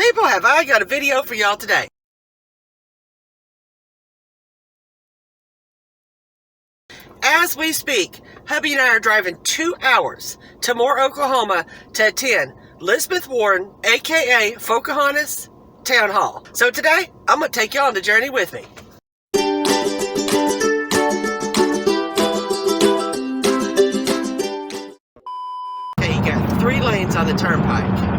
People, have I got a video for y'all today. As we speak, hubby and I are driving 2 hours to Moore, Oklahoma to attend Elizabeth Warren, aka Pocahontas, Town Hall. So today, I'm going to take y'all on the journey with me. Okay, you got 3 lanes on the turnpike.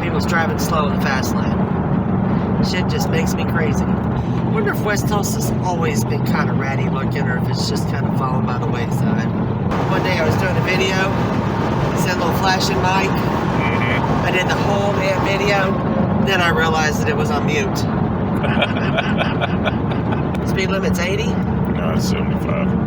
People's driving slow in the fast lane. Shit just makes me crazy. I wonder if West Tulsa's always been kind of ratty looking, or if it's just kind of fallen by the wayside. One day I was doing a video, said a little flashing mic. I did the whole damn video, then I realized that it was on mute. Speed limit's 80? No, it's 75.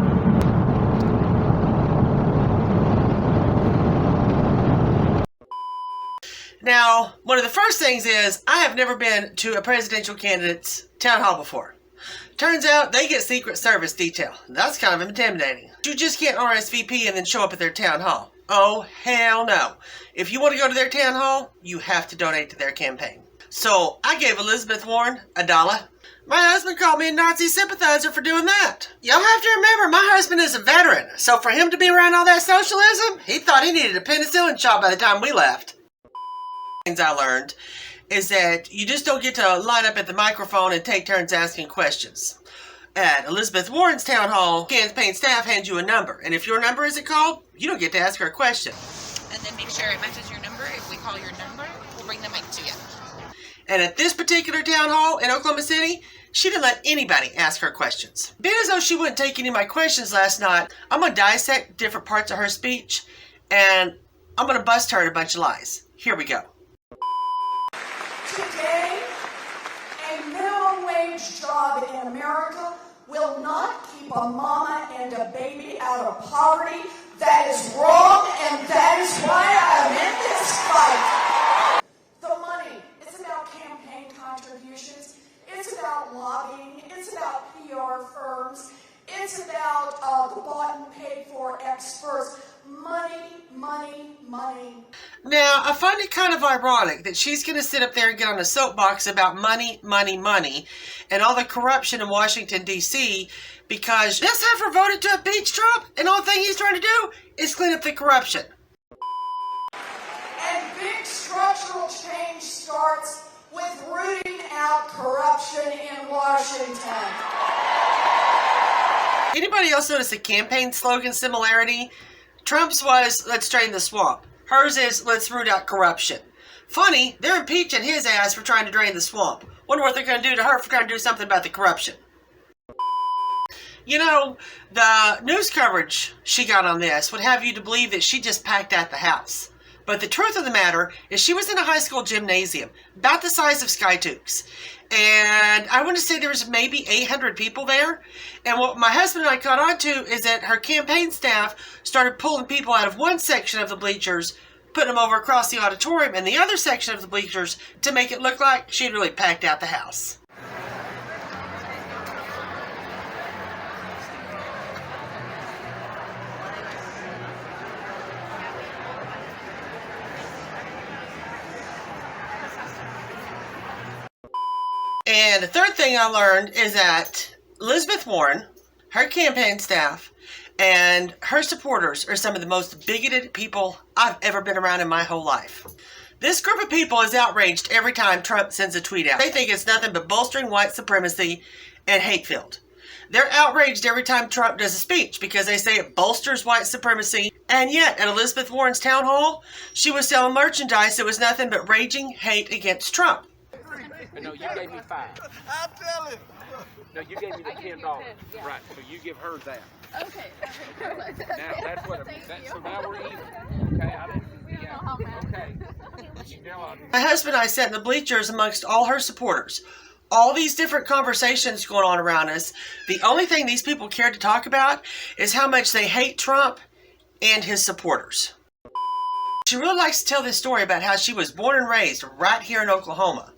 Now, one of the first things is, I have never been to a presidential candidate's town hall before. Turns out they get Secret Service detail. That's kind of intimidating. You just can't RSVP and then show up at their town hall. Oh, hell no. If you want to go to their town hall, you have to donate to their campaign. So, I gave Elizabeth Warren $1. My husband called me a Nazi sympathizer for doing that. Y'all have to remember, my husband is a veteran. So for him to be around all that socialism, he thought he needed a penicillin shot by the time we left. Things I learned is that you just don't get to line up at the microphone and take turns asking questions. At Elizabeth Warren's town hall, campaign staff hands you a number, and if your number isn't called, you don't get to ask her a question. And then make sure it matches your number. If we call your number, we'll bring the mic to you. And at this particular town hall in Oklahoma City, she didn't let anybody ask her questions. Being as though she wouldn't take any of my questions last night, I'm going to dissect different parts of her speech, and I'm going to bust her at a bunch of lies. Here we go. Today, a minimum wage job in America will not keep a mama and a baby out of poverty. That is wrong, and that is why I'm in this fight. The money, it's about campaign contributions, it's about lobbying, it's about PR firms, it's about the bought and paid for experts. Money, money, money. Now, I find it kind of ironic that she's going to sit up there and get on a soapbox about money, money, money, and all the corruption in Washington, D.C., because this heifer voted to impeach Trump, and all thing he's trying to do is clean up the corruption. And big structural change starts with rooting out corruption in Washington. Anybody else notice a campaign slogan similarity? Trump's was, let's drain the swamp. Hers is, let's root out corruption. Funny, they're impeaching his ass for trying to drain the swamp. Wonder what they're going to do to her for trying to do something about the corruption. You know, the news coverage she got on this would have you to believe that she just packed out the house. But the truth of the matter is she was in a high school gymnasium, about the size of Skytooks. And I want to say there was maybe 800 people there. And what my husband and I caught on to is that her campaign staff started pulling people out of one section of the bleachers, putting them over across the auditorium and the other section of the bleachers to make it look like she'd really packed out the house. And the third thing I learned is that Elizabeth Warren, her campaign staff, and her supporters are some of the most bigoted people I've ever been around in my whole life. This group of people is outraged every time Trump sends a tweet out. They think it's nothing but bolstering white supremacy and hate-filled. They're outraged every time Trump does a speech because they say it bolsters white supremacy. And yet, at Elizabeth Warren's town hall, she was selling merchandise that was nothing but raging hate against Trump. No, you gave me 5. I'm telling. No, you gave me the $10. Yeah. Right, so you give her that. Okay. Now that's what. So now we're even. Okay, I didn't. Yeah. Okay. My husband and I sat in the bleachers amongst all her supporters. All these different conversations going on around us. The only thing these people cared to talk about is how much they hate Trump and his supporters. She really likes to tell this story about how she was born and raised right here in Oklahoma.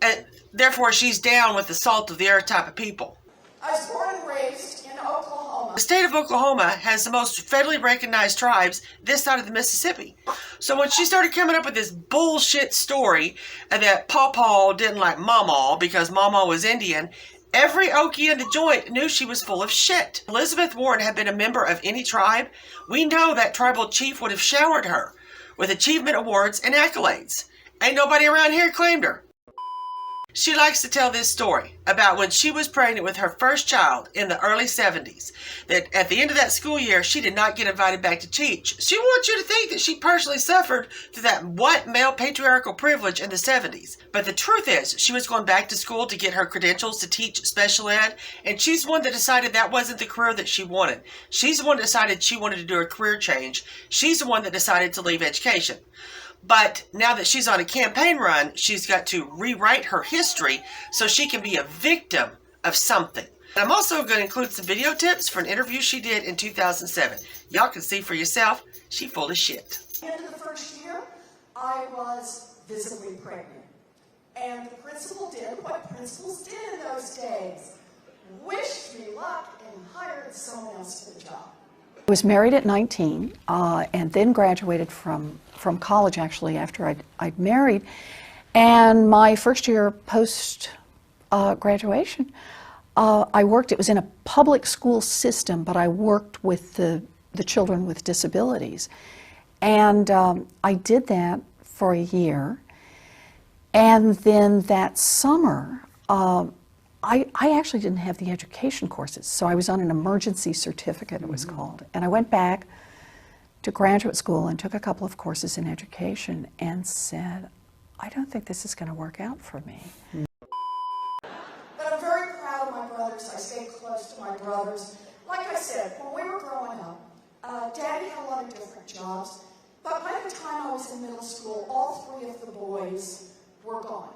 And therefore, she's down with the salt of the earth type of people. I was born and raised in Oklahoma. The state of Oklahoma has the most federally recognized tribes this side of the Mississippi. So when she started coming up with this bullshit story that Pawpaw didn't like Mama because Mama was Indian, every Okie in the joint knew she was full of shit. Elizabeth Warren had been a member of any tribe. We know that tribal chief would have showered her with achievement awards and accolades. Ain't nobody around here claimed her. She likes to tell this story about when she was pregnant with her first child in the early 70s, that at the end of that school year, she did not get invited back to teach. She wants you to think that she personally suffered through that white male patriarchal privilege in the 70s. But the truth is, she was going back to school to get her credentials to teach special ed, and she's the one that decided that wasn't the career that she wanted. She's the one that decided she wanted to do a career change. She's the one that decided to leave education. But now that she's on a campaign run, she's got to rewrite her history so she can be a victim of something. I'm also going to include some video tips for an interview she did in 2007. Y'all can see for yourself, she full of shit. At the end of the first year, I was visibly pregnant. And the principal did what principals did in those days. Wished me luck and hired someone else for the job. I was married at 19 and then graduated from college actually after I'd married. And my first year post graduation, I worked, it was in a public school system, but I worked with the children with disabilities. And I did that for a year. And then that summer, I actually didn't have the education courses, so I was on an emergency certificate, it was called. And I went back to graduate school and took a couple of courses in education and said, I don't think this is going to work out for me. But I'm very proud of my brothers. I stay close to my brothers. Like I said, when we were growing up, Daddy had a lot of different jobs, but by the time I was in middle school, all three of the boys were gone.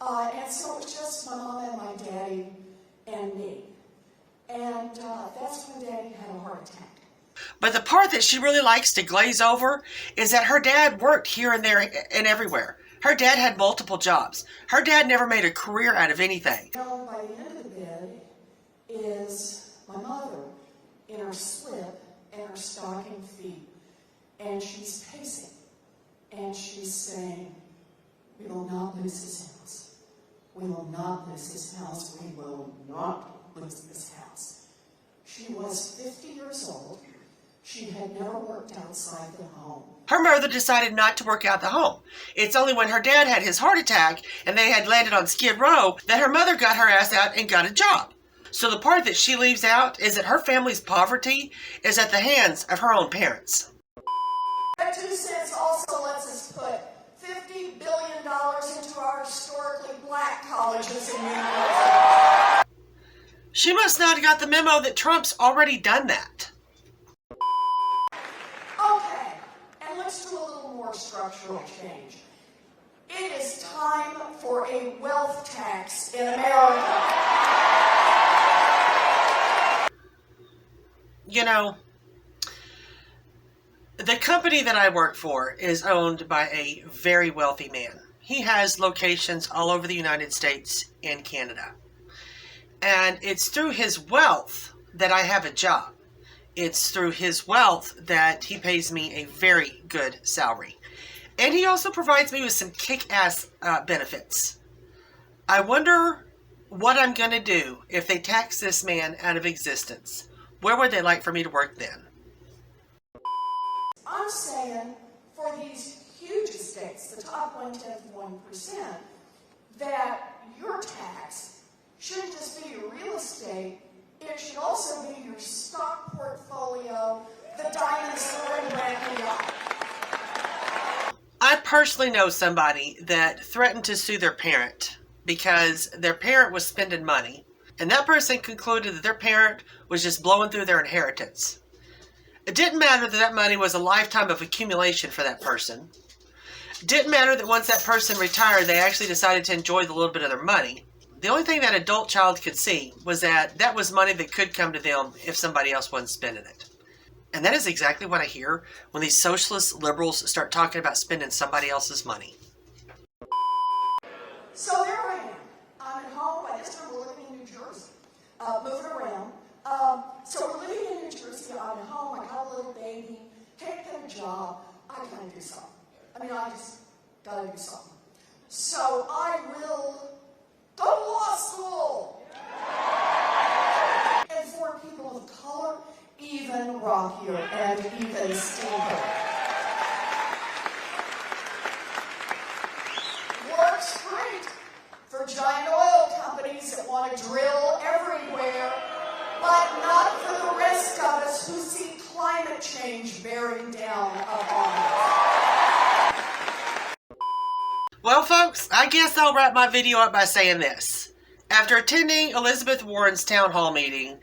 And so it was just my mom and my daddy and me. And that's when Daddy had a heart attack. But the part that she really likes to glaze over is that her dad worked here and there and everywhere. Her dad had multiple jobs. Her dad never made a career out of anything. By the end of the bed is my mother in her slip and her stocking feet. And she's pacing. And she's saying, we will not lose his house. We will not lose this house. We will not lose this house. She was 50 years old. She had never worked outside the home. Her mother decided not to work out the home. It's only when her dad had his heart attack and they had landed on Skid Row that her mother got her ass out and got a job. So the part that she leaves out is that her family's poverty is at the hands of her own parents. That 2 cents also lets us put $50 billion into our historically black colleges and universities. She must not have got the memo that Trump's already done that. Okay, and let's do a little more structural change. It is time for a wealth tax in America. You know, the company that I work for is owned by a very wealthy man. He has locations all over the United States and Canada. And it's through his wealth that I have a job. It's through his wealth that he pays me a very good salary. And he also provides me with some kick-ass benefits. I wonder what I'm going to do if they tax this man out of existence. Where would they like for me to work then? I'm saying for these huge estates, the top 1/10 1%, that your tax shouldn't just be your real estate, it should also be your stock portfolio, the diamonds that are in brand yacht. I personally know somebody that threatened to sue their parent because their parent was spending money, and that person concluded that their parent was just blowing through their inheritance. It didn't matter that that money was a lifetime of accumulation for that person. It didn't matter that once that person retired, they actually decided to enjoy the little bit of their money. The only thing that adult child could see was that that was money that could come to them if somebody else wasn't spending it. And that is exactly what I hear when these socialist liberals start talking about spending somebody else's money. So there I am. I'm at home. By this time we're living in New Jersey. Moving around. So we're living in New Jersey. I'm at home. I got a little baby. Can't get a job. I gotta do something. I mean, I just gotta do something. So I will go to law school. And for people of color, even rockier and even steeper. Works great for giant oil companies that want to drill everywhere, but not for the rest of us who see climate change bearing down upon us. Well, folks, I guess I'll wrap my video up by saying this. After attending Elizabeth Warren's town hall meeting,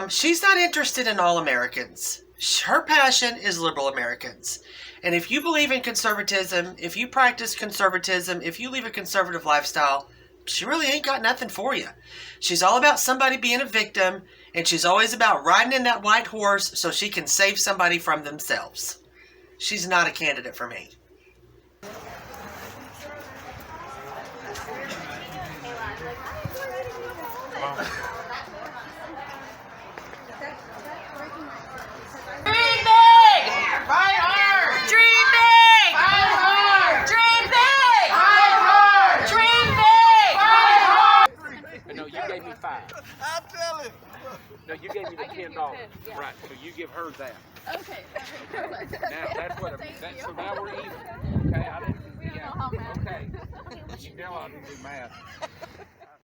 she's not interested in all Americans. Her passion is liberal Americans. And if you believe in conservatism, if you practice conservatism, if you live a conservative lifestyle, she really ain't got nothing for you. She's all about somebody being a victim, and she's always about riding in that white horse so she can save somebody from themselves. She's not a candidate for me. No, you gave me the $10. Right, so you give her that. Okay. Now that's what so now we're even. Okay, I didn't. Yeah. Okay. You know I didn't do math.